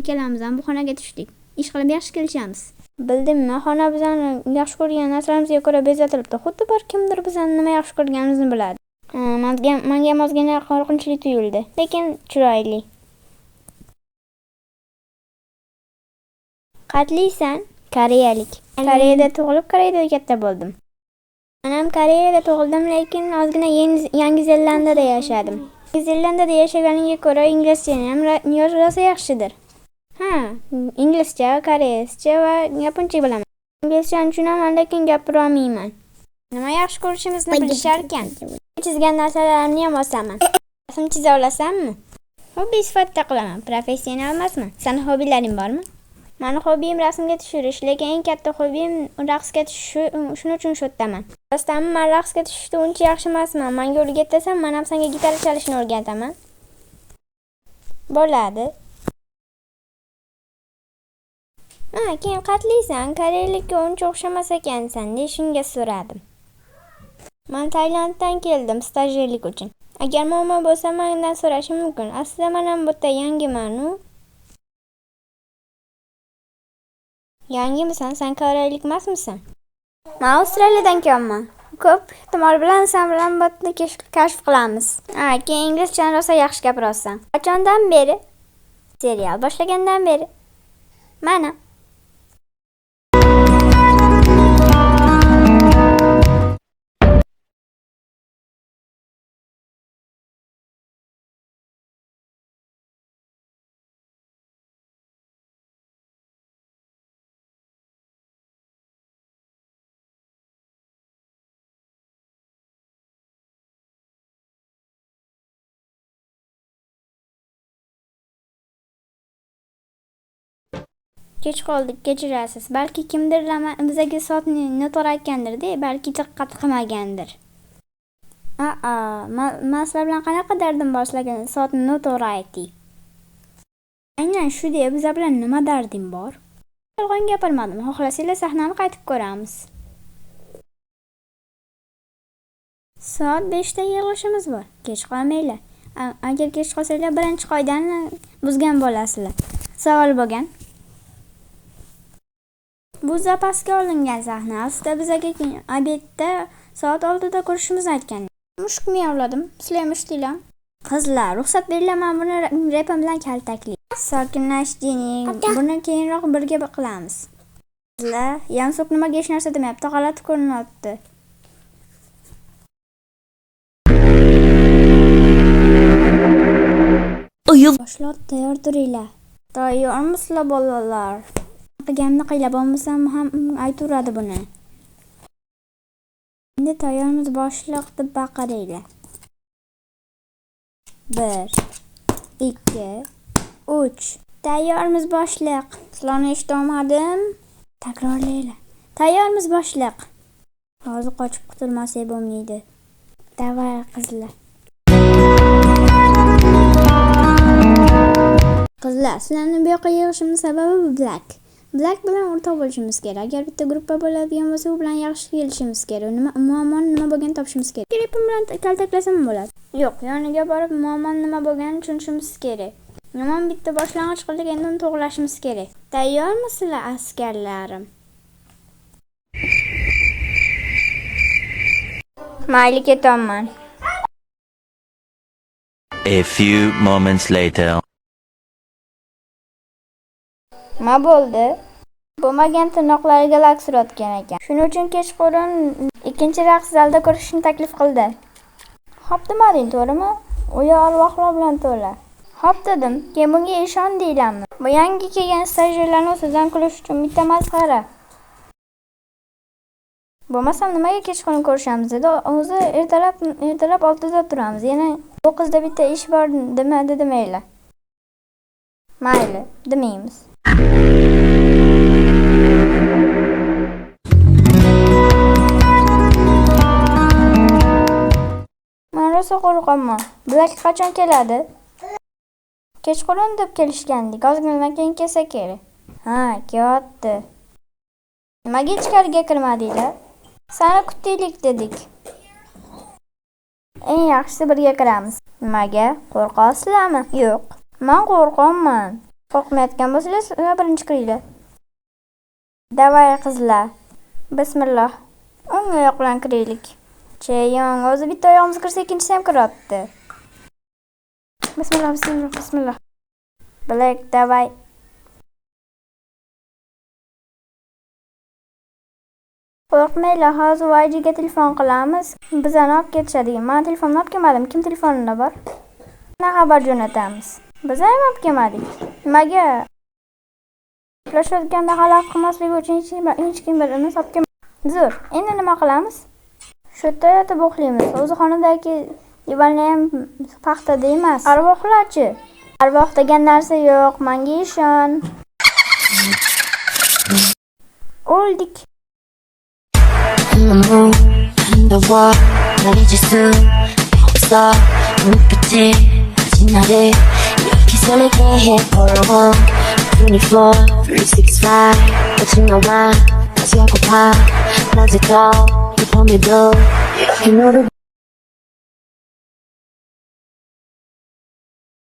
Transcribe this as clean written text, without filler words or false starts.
ikkalamiz ham bu xonaga tushdik. Ish qilib yaxshi kelishamiz. Bildimmi, xona bizani yaxshi ko'rgan narsalamizga ko'ra bezatilibdi. Xuddi bir kimdir bizani nima yaxshi ko'rganimizni biladi. Menga ozgina qo'rqinchli tuyuldi, lekin chiroyli. Qatlisan? Koreyalik. Koreyada tug'ilib, Koreyada katta bo'ldim. Men ham Koreyada tug'ildim, lekin ozgina Yangi Zelandiyada yashadim. Yangi Zelandiyada yashaganiga ko'ra inglizchani ham rosa yaxshidir. Ha, inglizcha, koreyscha va yaponcha bilaman. Inglizchani tushunaman, lekin gapira olmayman. Nima yaxshi ko'rishimizni bilishar ekan. Chizgan narsalarimni ham osaman. Rasm chiza olasanmi? Hobbi sifatida qilaman, professional emasman. Seni hobbilaring bormi? Meni hobbim rasmga tushirish, lekin eng katta hobbim raqsga tushish. Shuning uchun sho'ttaman. Rostdan men raqsga tushishda uncha yaxshi emasman. Menga o'rgatasan, men ham senga gitara chalishni o'rgataman. Bo'ladi. Keyin qatlisan, koreylikka uncha o'xshamas ekansan, shunga so'radim. Men Tailanddan keldim stajyerlik uchun. Agar muammo bo'lsa, mendan so'rash mumkin. Aslida men ham bu yerda yangiman-ku. Yangimisan? Sen koreyalik emasmisan? Men Avstraliyadan kelman. Ko'p ehtimol bilan sen bilan botni kashf qilamiz. Keyin inglizchani rosa yaxshi gapirasan. Qachondan beri? Serial boshlagandan beri. Mana. Kech qoldik, kechirasiz. Balki kimdir bizaga soatni noto'g'ri aytgandir-da, balki diqqat qilmagandir. Men sizlar bilan qanaqa dardim bor sizlarga soatni noto'g'ri ayting. Aynan shu deb bizlar bilan nima dardim bor? Yolg'on gapirmadim. Xohlasanglar sahnani qaytib ko'ramiz. Soat 5 da yig'ilishimiz bor. Kech qolmanglar. Agar kech qolsanglar birinchi qoidani buzgan bo'lasizlar. Savol bo'lgan. Bu zapasga olingan sahna. Aslida bizaga obedda soat 6 da ko'rishimizni aytgan. Mushuk miyovladim. Sizlar ham eshitdinglar. Qizlar, ruxsat beringlar, men buni repim bilan kaltaklayman. Sokinlashding. Buni keyinroq birga qilamiz. Qizlar, Yansoq nimaga hech narsa demayapti, g'alati ko'rinyapti. Boshlar tayyor turinglar. Tayyormisizlar bolalar? Qilganimni qilib bo'lmasam ham aytaveradi buni. Endi tayyormiz boshliq deb baqiringlar. 1 2 3 Tayyormiz boshliq. Sizlarni eshitmadim. Takrorlaylar. Tayyormiz boshliq. Hozir qochib qutulmasak bo'lmaydi. Davay qizlar. Qizlar, sizlarni bu yoqqa yig'ishimning sababi Black. Black bilan o'rtoq bo'lishimiz kerak. Agar bitta guruhda bo'ladigan bo'lsa, u bilan yaxshi kelishimiz kerak. Muammoni nima bo'lganini topishimiz kerak. Gripim bilan kaltaklasam bo'ladi. Yo'q, yoniga borib muammoni nima bo'lganini tushunishimiz kerak. Yomon bitta boshlang'ich qildik, endi uni to'g'rilashimiz kerak. Tayyormisizlar askarlarim? Mayli ketaman. A few moments later. Nima bo'ldi? Bo'lmagan tirnoqlariga lak surayotgan ekan. Shuning uchun kechqurun ikkinchi raqs zalda ko'rishni taklif qildi. Xo'p demading, to'g'rimi? U yer arvohlar bilan to'la. Xo'p dedim. Keyin bunga ishondinglarmi? Bu yangi kelgan stajyerlarni o'zidan kulish uchun bitta masxara. Bo'lmasam nimaga kechqurun ko'rishamiz dedi. O'zi ertalab 6da turamiz. Yana bu qizda bitta ish bor demanglar. Mayli, demaymiz. Men rosa qo'rqaman. Black qachon keladi? Kechqurun deb kelishgandik. Ozgina keyin kelsa kerak. Kelyapti. Nimaga ichkariga kirmadinglar? Seni kutdik dedik. Eng yaxshisi birga kiramiz. Nimaga? Qo'rqasizlarmi? Yo'q. Men qo'rqaman. Qo'rqmayotgan bo'lsangiz, birinchi kiringlar. Davay qizlar. Bismillah. O'ng oyoq bilan kiraylik. Cheyon, o'zi bitta oyog'imiz kirsa, ikkinchisi ham kiryapti. Bismillah, bismillah, bismillah. Black, davay. Qo'rqmanglar, hozir YG'ga telefon qilamiz. Bizani olib ketishadi. Men telefonni olib kelmadim. Kim telefonida bor? Na xabar jo'natamiz. Biz ham olib kelmadik. Nimaga? Gaplashayotganda xalaq qilmaslik uchun hech kim birimiz olib kelmadik. Zo'r. Endi nima qilamiz? Shu yerda yotib uxlaymiz. O'zi xonadagi divanlar ham paxtada emas. Arvohlarchi? Arvoh degan narsa yo'q. Menga ishon. O'ldik. In the moon, in the war, 날이 지수 없어 눈빛이 진하게 이렇게 설레게 해 걸어온 24, 365 아침 나와 다시 한고파 낮에도 이 밤에도 이렇게 너를